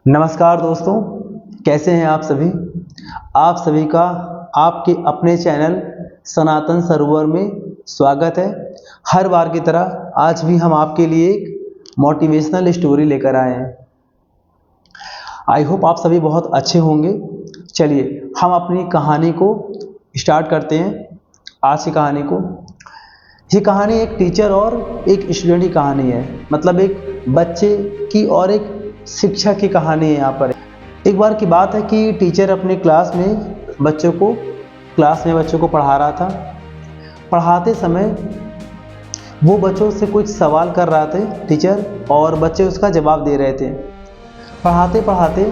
नमस्कार दोस्तों, कैसे हैं आप सभी। आप सभी का आपके अपने चैनल सनातन सरोवर में स्वागत है। हर बार की तरह आज भी हम आपके लिए एक मोटिवेशनल स्टोरी लेकर आए हैं। आई होप आप सभी बहुत अच्छे होंगे। चलिए हम अपनी कहानी को स्टार्ट करते हैं। आज की कहानी को, ये कहानी एक टीचर और एक स्टूडेंट की कहानी है। मतलब एक बच्चे की और एक शिक्षक की कहानी है। यहाँ पर एक बार की बात है कि टीचर अपने क्लास में बच्चों को पढ़ा रहा था। पढ़ाते समय वो बच्चों से कुछ सवाल कर रहा थे टीचर, और बच्चे उसका जवाब दे रहे थे। पढ़ाते पढ़ाते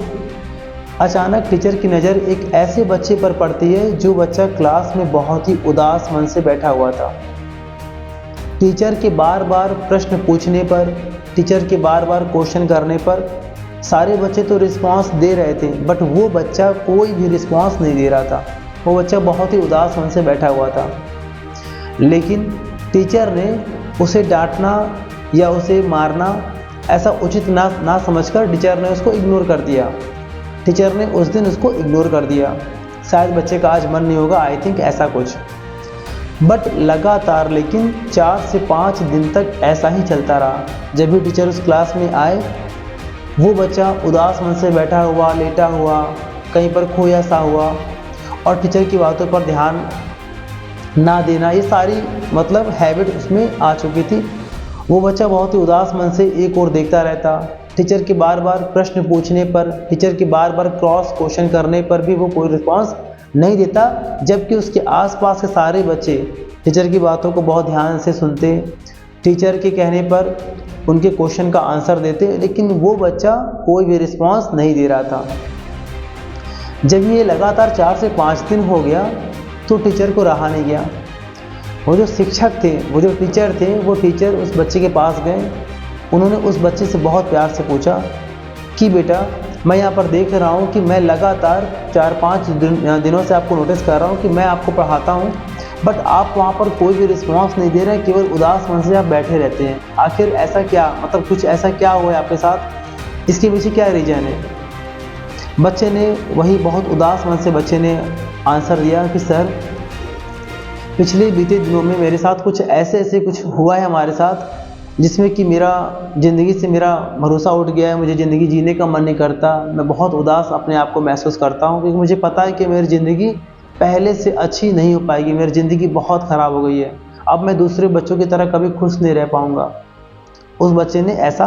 अचानक टीचर की नज़र एक ऐसे बच्चे पर पड़ती है जो बच्चा क्लास में बहुत ही उदास मन से बैठा हुआ था। टीचर के बार बार प्रश्न पूछने पर, टीचर के बार बार क्वेश्चन करने पर सारे बच्चे तो रिस्पांस दे रहे थे, बट वो बच्चा कोई भी रिस्पांस नहीं दे रहा था। वो बच्चा बहुत ही उदास मन से बैठा हुआ था। लेकिन टीचर ने उसे डांटना या उसे मारना ऐसा उचित ना समझकर टीचर ने उसको इग्नोर कर दिया। टीचर ने उस दिन उसको इग्नोर कर दिया। शायद बच्चे का आज मन नहीं होगा, आई थिंक ऐसा कुछ। बट लगातार लेकिन 4 से 5 दिन तक ऐसा ही चलता रहा। जब भी टीचर उस क्लास में आए, वो बच्चा उदास मन से बैठा हुआ, लेटा हुआ, कहीं पर खोया सा हुआ, और टीचर की बातों पर ध्यान ना देना, ये सारी मतलब हैबिट उसमें आ चुकी थी। वो बच्चा बहुत ही उदास मन से एक और देखता रहता। टीचर के बार बार प्रश्न पूछने पर, टीचर के बार बार क्रॉस क्वेश्चन करने पर भी वो कोई रिस्पॉन्स नहीं देता, जबकि उसके आसपास के सारे बच्चे टीचर की बातों को बहुत ध्यान से सुनते, टीचर के कहने पर उनके क्वेश्चन का आंसर देते, लेकिन वो बच्चा कोई भी रिस्पॉन्स नहीं दे रहा था। जब ये लगातार 4 से 5 दिन हो गया तो टीचर को रहा नहीं गया। वो जो शिक्षक थे, वो जो टीचर थे, वो टीचर उस बच्चे के पास गए। उन्होंने उस बच्चे से बहुत प्यार से पूछा कि बेटा, मैं यहाँ पर देख रहा हूँ कि मैं लगातार 4-5 दिनों से आपको नोटिस कर रहा हूँ कि मैं आपको पढ़ाता हूँ, बट आप वहाँ पर कोई भी रिस्पॉन्स नहीं दे रहे हैं, केवल उदास मन से आप बैठे रहते हैं। आखिर ऐसा क्या, मतलब कुछ ऐसा क्या हुआ है आपके साथ, इसके पीछे क्या रीज़न है। बच्चे ने वही बहुत उदास मन से बच्चे ने आंसर दिया कि सर, पिछले बीते दिनों में मेरे साथ कुछ ऐसे कुछ हुआ है हमारे साथ, जिसमें कि मेरा ज़िंदगी से मेरा भरोसा उठ गया है। मुझे ज़िंदगी जीने का मन नहीं करता। मैं बहुत उदास अपने आप को महसूस करता हूँ, क्योंकि मुझे पता है कि मेरी ज़िंदगी पहले से अच्छी नहीं हो पाएगी। मेरी ज़िंदगी बहुत ख़राब हो गई है। अब मैं दूसरे बच्चों की तरह कभी खुश नहीं रह पाऊँगा। उस बच्चे ने ऐसा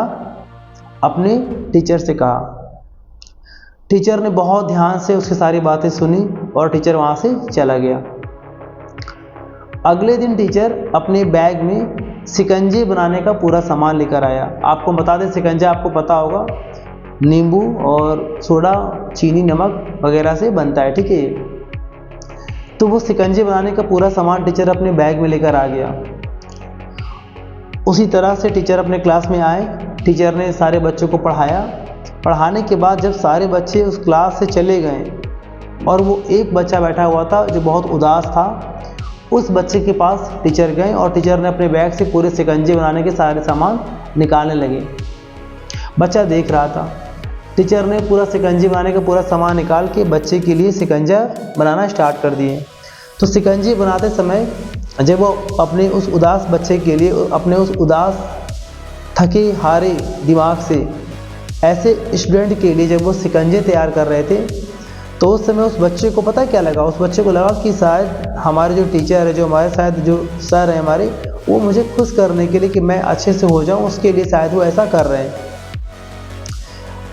अपने टीचर से कहा। टीचर ने बहुत ध्यान से उसकी सारी बातें सुनी और टीचर वहाँ से चला गया। अगले दिन टीचर अपने बैग में शिकंजी बनाने का पूरा सामान लेकर आया। आपको बता दें, शिकंजा आपको पता होगा, नींबू और सोडा, चीनी, नमक वगैरह से बनता है, ठीक है। तो वो शिकंजी बनाने का पूरा सामान टीचर अपने बैग में लेकर आ गया। उसी तरह से टीचर अपने क्लास में आए। टीचर ने सारे बच्चों को पढ़ाया। पढ़ाने के बाद जब सारे बच्चे उस क्लास से चले गए और वो एक बच्चा बैठा हुआ था जो बहुत उदास था, उस बच्चे के पास टीचर गए और टीचर ने अपने बैग से पूरे शिकंजे बनाने के सारे सामान निकालने लगे। बच्चा देख रहा था। टीचर ने पूरा शिकंजी बनाने का पूरा सामान निकाल के बच्चे के लिए शिकंजा बनाना स्टार्ट कर दिए। तो शिकंजी बनाते समय जब वो अपने उस उदास बच्चे के लिए, अपने उस उदास थके हारे दिमाग से ऐसे स्टूडेंट के लिए जब वो शिकंजे तैयार कर रहे थे, तो उस समय उस बच्चे को पता क्या लगा। उस बच्चे को लगा कि शायद हमारे जो टीचर है, जो हमारे शायद जो सर हैं हमारे, वो मुझे खुश करने के लिए कि मैं अच्छे से हो जाऊं, उसके लिए शायद वो ऐसा कर रहे हैं।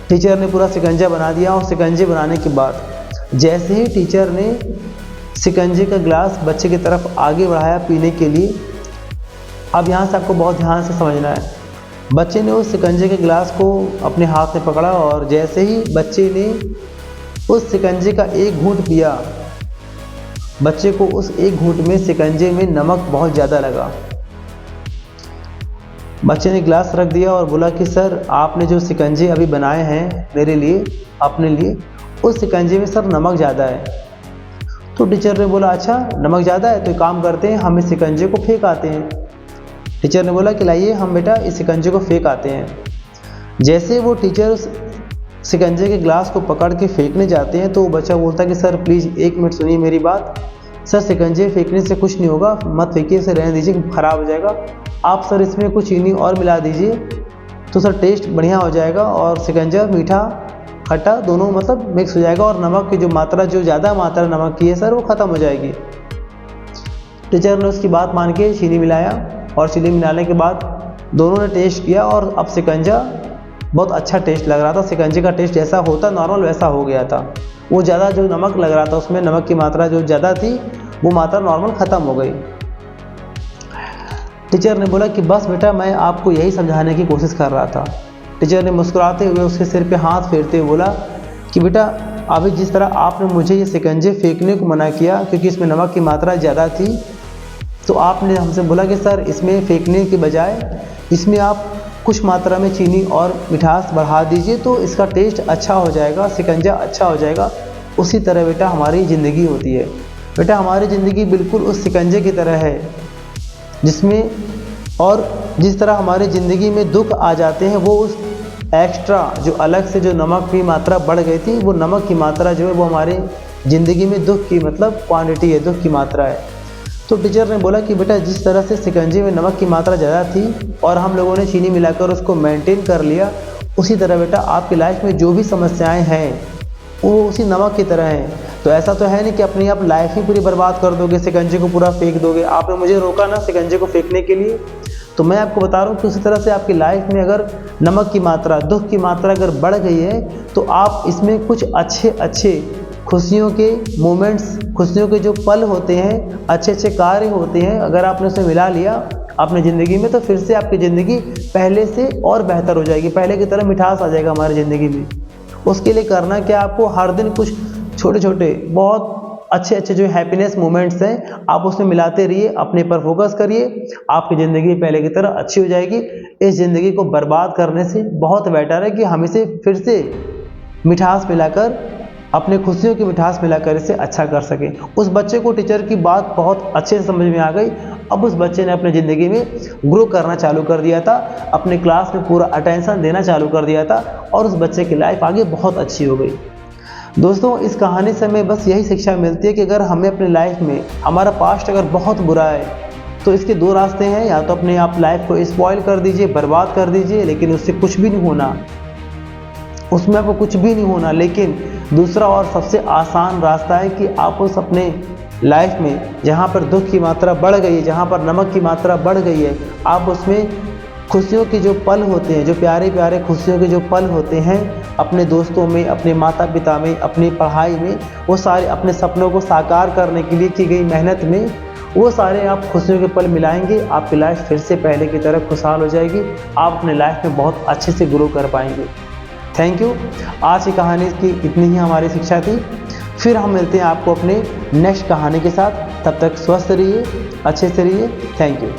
टीचर ने पूरा शिकंजा बना दिया और शिकंजे बनाने के बाद जैसे ही टीचर ने शिकंजे का गिलास बच्चे की तरफ आगे बढ़ाया पीने के लिए, अब यहाँ से आपको बहुत ध्यान से समझना है। बच्चे ने उस शिकंजे के गिलास को अपने हाथ में पकड़ा और जैसे ही बच्चे ने उस शिकंजे का एक घूंट पिया, बच्चे को उस एक घूंट में शिकंजे में नमक बहुत ज़्यादा लगा। बच्चे ने गिलास रख दिया और बोला कि सर, आपने जो शिकंजे अभी बनाए हैं मेरे लिए, अपने लिए, उस शिकंजे में सर नमक ज़्यादा है। तो टीचर ने बोला, अच्छा नमक ज़्यादा है, तो एक काम करते हैं, हम इस शिकंजे को फेंक आते हैं। टीचर ने बोला कि लाइए हम बेटा इस शिकंजे को फेंक आते हैं। जैसे वो टीचर उस शिकंजे के ग्लास को पकड़ के फेंकने जाते हैं तो वो बच्चा बोलता है कि सर प्लीज़ 1 मिनट सुनिए मेरी बात, सर शिकंजे फेंकने से कुछ नहीं होगा, मत फेंकिए, इसे रहने दीजिए, ख़राब हो जाएगा। आप सर इसमें कुछ चीनी और मिला दीजिए तो सर टेस्ट बढ़िया हो जाएगा और शिकंजा मीठा खट्टा दोनों मतलब मिक्स हो जाएगा और नमक की जो मात्रा, जो ज़्यादा मात्रा नमक की है सर, वो ख़त्म हो जाएगी। टीचर ने उसकी बात मान के चीनी मिलाया और चीनी मिलाने के बाद दोनों ने टेस्ट किया और अब शिकंजा बहुत अच्छा टेस्ट लग रहा था। शिकंजे का टेस्ट जैसा होता नॉर्मल वैसा हो गया था। वो ज़्यादा जो नमक लग रहा था उसमें नमक की मात्रा जो ज़्यादा थी वो मात्रा नॉर्मल ख़त्म हो गई। टीचर ने बोला कि बस बेटा मैं आपको यही समझाने की कोशिश कर रहा था। टीचर ने मुस्कुराते हुए उसके सिर पे हाथ फेरते हुए बोला कि बेटा अभी जिस तरह आपने मुझे ये शिकंजे फेंकने को मना किया क्योंकि इसमें नमक की मात्रा ज़्यादा थी, तो आपने हमसे बोला कि सर इसमें फेंकने के बजाय इसमें आप कुछ मात्रा में चीनी और मिठास बढ़ा दीजिए तो इसका टेस्ट अच्छा हो जाएगा, शिकंजा अच्छा हो जाएगा। उसी तरह बेटा हमारी ज़िंदगी होती है। बेटा हमारी ज़िंदगी बिल्कुल उस शिकंजे की तरह है जिसमें, और जिस तरह हमारी ज़िंदगी में दुख आ जाते हैं वो उस एक्स्ट्रा जो अलग से जो नमक की मात्रा बढ़ गई थी, वो नमक की मात्रा जो है वो हमारी ज़िंदगी में दुख की मतलब क्वांटिटी है, दुख की मात्रा है। तो टीचर ने बोला कि बेटा जिस तरह से शिकंजे में नमक की मात्रा ज़्यादा थी और हम लोगों ने चीनी मिलाकर उसको मेंटेन कर लिया, उसी तरह बेटा आपकी लाइफ में जो भी समस्याएं हैं वो उसी नमक की तरह हैं। तो ऐसा तो है नहीं कि अपनी आप लाइफ ही पूरी बर्बाद कर दोगे, शिकंजे को पूरा फेंक दोगे। आपने मुझे रोका ना शिकंजे को फेंकने के लिए, तो मैं आपको बता रहा हूँ कि उसी तरह से आपकी लाइफ में अगर नमक की मात्रा, दुख की मात्रा अगर बढ़ गई है तो आप इसमें कुछ अच्छे खुशियों के मोमेंट्स, खुशियों के जो पल होते हैं, अच्छे कार्य होते हैं, अगर आपने उसे मिला लिया अपनी ज़िंदगी में तो फिर से आपकी ज़िंदगी पहले से और बेहतर हो जाएगी, पहले की तरह मिठास आ जाएगा हमारी ज़िंदगी में। उसके लिए करना क्या, आपको हर दिन कुछ छोटे बहुत अच्छे जो हैप्पीनेस मोमेंट्स हैं आप उसमें मिलाते रहिए, अपने पर फोकस करिए, आपकी ज़िंदगी पहले की तरह अच्छी हो जाएगी। इस ज़िंदगी को बर्बाद करने से बहुत बेटर है कि हम इसे फिर से मिठास मिलाकर, अपने खुशियों की मिठास मिलाकर इसे अच्छा कर सकें। उस बच्चे को टीचर की बात बहुत अच्छे से समझ में आ गई। अब उस बच्चे ने अपनी ज़िंदगी में ग्रो करना चालू कर दिया था, अपने क्लास में पूरा अटेंशन देना चालू कर दिया था और उस बच्चे की लाइफ आगे बहुत अच्छी हो गई। दोस्तों इस कहानी से हमें बस यही शिक्षा मिलती है कि अगर हमें अपनी लाइफ में, हमारा पास्ट अगर बहुत बुरा है तो इसके दो रास्ते हैं, या तो अपने आप लाइफ को स्पॉइल कर दीजिए, बर्बाद कर दीजिए, लेकिन उससे कुछ भी नहीं होना, उसमें आपको कुछ भी नहीं होना। लेकिन दूसरा और सबसे आसान रास्ता है कि आप उस अपने लाइफ में जहाँ पर दुख की मात्रा बढ़ गई है, जहाँ पर नमक की मात्रा बढ़ गई है, आप उसमें खुशियों के जो पल होते हैं, जो प्यारे खुशियों के जो पल होते हैं, अपने दोस्तों में, अपने माता पिता में, अपनी पढ़ाई में, वो सारे अपने सपनों को साकार करने के लिए की गई मेहनत में, वो सारे आप खुशियों के पल मिलाएंगे, आपकी लाइफ फिर से पहले की तरह खुशहाल हो जाएगी। आप अपने लाइफ में बहुत अच्छे से ग्रो कर पाएंगे। Thank you. आज की कहानी की इतनी ही हमारी शिक्षा थी। फिर हम मिलते हैं आपको अपने नेक्स्ट कहानी के साथ। तब तक स्वस्थ रहिए, अच्छे से रहिए। Thank you.